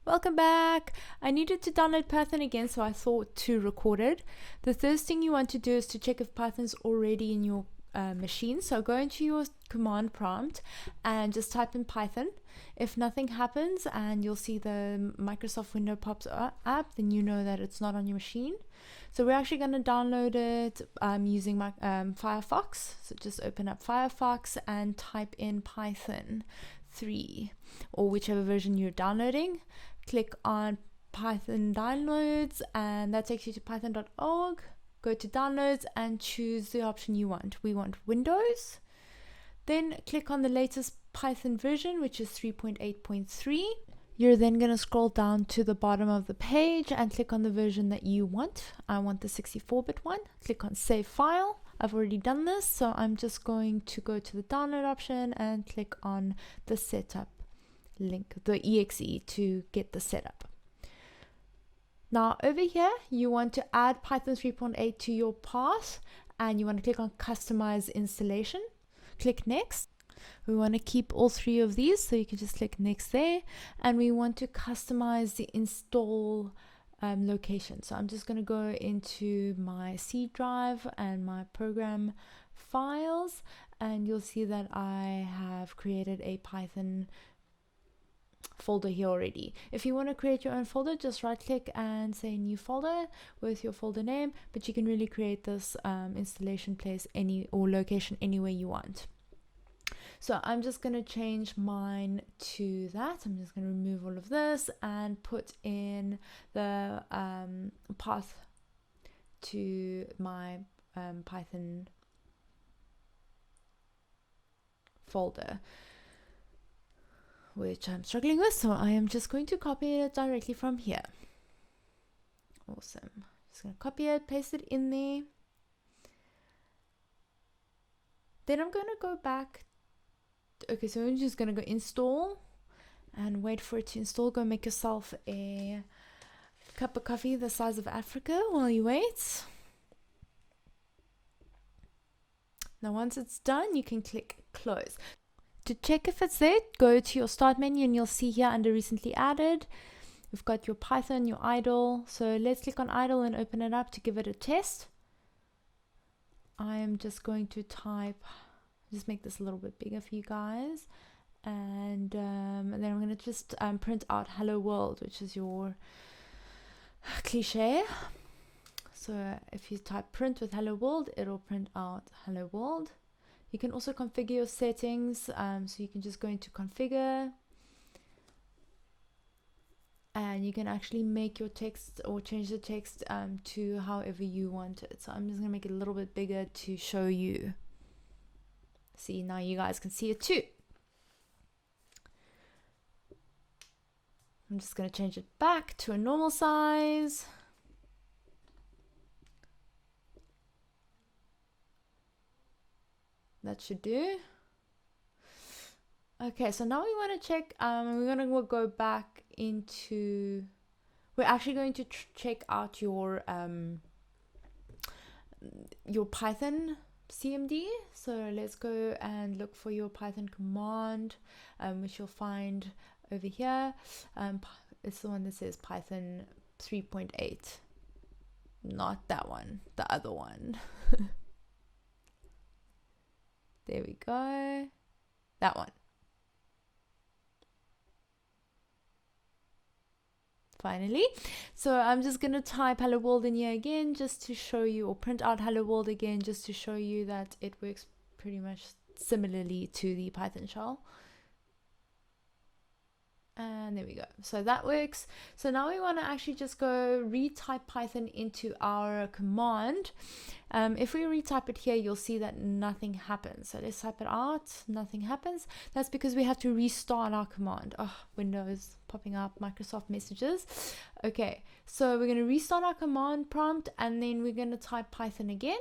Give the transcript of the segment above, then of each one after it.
Welcome back. I needed to download Python again, so I thought to record it. The first thing you want to do is to check if Python's already in your machine. So go into your command prompt and just type in Python. If nothing happens and you'll see the Microsoft window pops up, then you know that it's not on your machine. So we're actually going to download it using my Firefox. So just open up Firefox and type in Python 3 or whichever version you're downloading. Click on Python downloads and that takes you to python.org. Go to downloads and choose the option you want. We want Windows. Then click on the latest Python version, which is 3.8.3. You're then going to scroll down to the bottom of the page and click on the version that you want. I want the 64-bit one. Click on Save File. I've already done this, so I'm just going to go to the download option and click on the setup link, the exe, to get the setup. Now over here, you want to add Python 3.8 to your path and you want to click on Customize Installation. Click Next. We want to keep all three of these, so you can just click Next there. And we want to customize the install location. So I'm just going to go into my C drive and my program files, and you'll see that I have created a Python folder here already. If you want to create your own folder, just right click and say new folder with your folder name, but you can really create this installation place or location anywhere you want. So I'm just going to change mine to that. I'm just going to remove all of this and put in the path to my Python folder, which I'm struggling with. So I am just going to copy it directly from here. Awesome. Just going to copy it, paste it in there. Then I'm going to go back. Okay, so I'm just going to go install and wait for it to install. Go make yourself a cup of coffee the size of Africa while you wait. Now once it's done, you can click close. To check if it's there, go to your start menu and you'll see here under recently added, we've got your Python, your idle. So let's click on idle and open it up to give it a test. I am just going to type, just make this a little bit bigger for you guys. And then I'm going to just print out hello world, which is your cliche. So if you type print with hello world, it'll print out hello world. You can also configure your settings, so you can just go into configure and you can actually make your text or change the text to however you want it. So I'm just going to make it a little bit bigger to show you. See, now you guys can see it too. I'm just going to change it back to a normal size. That should do. Okay, so now we want to check, we're going to go back into, we're actually going to check out your Python CMD. So let's go and look for your Python command, which you'll find over here. It's the one that says Python 3.8, not that one, the other one. There we go. That one. Finally. So I'm just going to type hello world in here again just to show you, or print out hello world again just to show you that it works pretty much similarly to the Python shell. And there we go. So that works. So now we want to actually just go retype Python into our command. If we retype it here, you'll see that nothing happens. So let's type it out. Nothing happens. That's because we have to restart our command. Oh, Windows popping up, Microsoft messages. Okay, so we're going to restart our command prompt and then we're going to type Python again.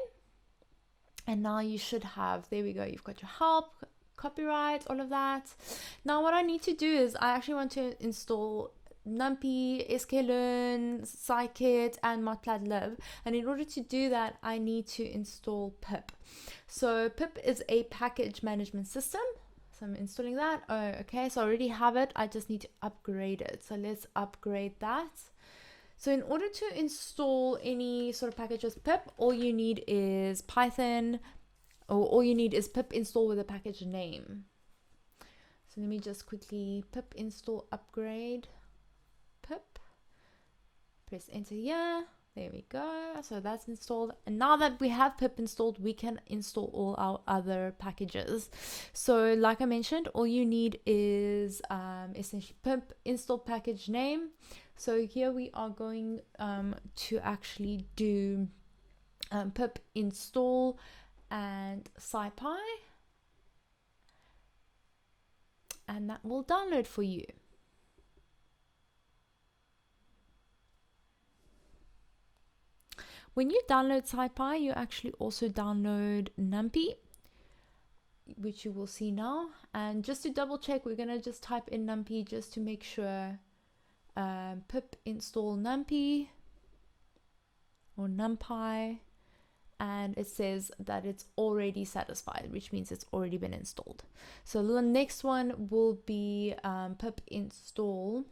And now you should have, there we go. You've got your help, copyright, all of that. Now what I need to do is I actually want to install NumPy, sklearn, Scikit, and Matplotlib, and in order to do that I need to install pip. So pip is a package management system. So I'm installing that. Oh, okay, so I already have it. I just need to upgrade it. So let's upgrade that. So in order to install any sort of package with pip, all you need is Python, or all you need is pip install with a package name. So let me just quickly pip install upgrade pip. Press enter here. There we go. So that's installed. And now that we have pip installed, we can install all our other packages. So like I mentioned, all you need is essentially pip install package name. So here we are going to actually do pip install and SciPy. And that will download for you. When you download SciPy, you actually also download NumPy, which you will see now. And just to double check, we're going to just type in NumPy just to make sure. Pip install NumPy or NumPy, and it says that it's already satisfied, which means it's already been installed. So the next one will be pip install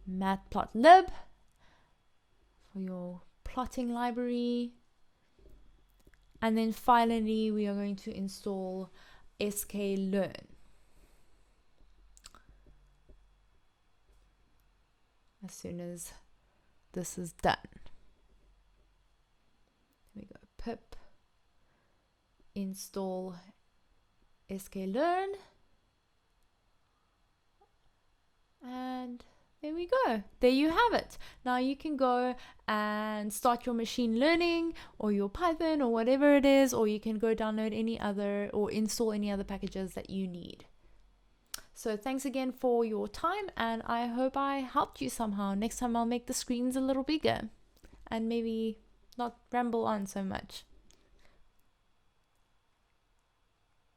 Matplotlib for your plotting library. And then finally, we are going to install sklearn. As soon as this is done. Here we go, pip install sklearn. And there we go. There you have it. Now you can go and start your machine learning or your Python or whatever it is, or you can go download any other or install any other packages that you need. So thanks again for your time, and I hope I helped you somehow. Next time I'll make the screens a little bigger and maybe not ramble on so much.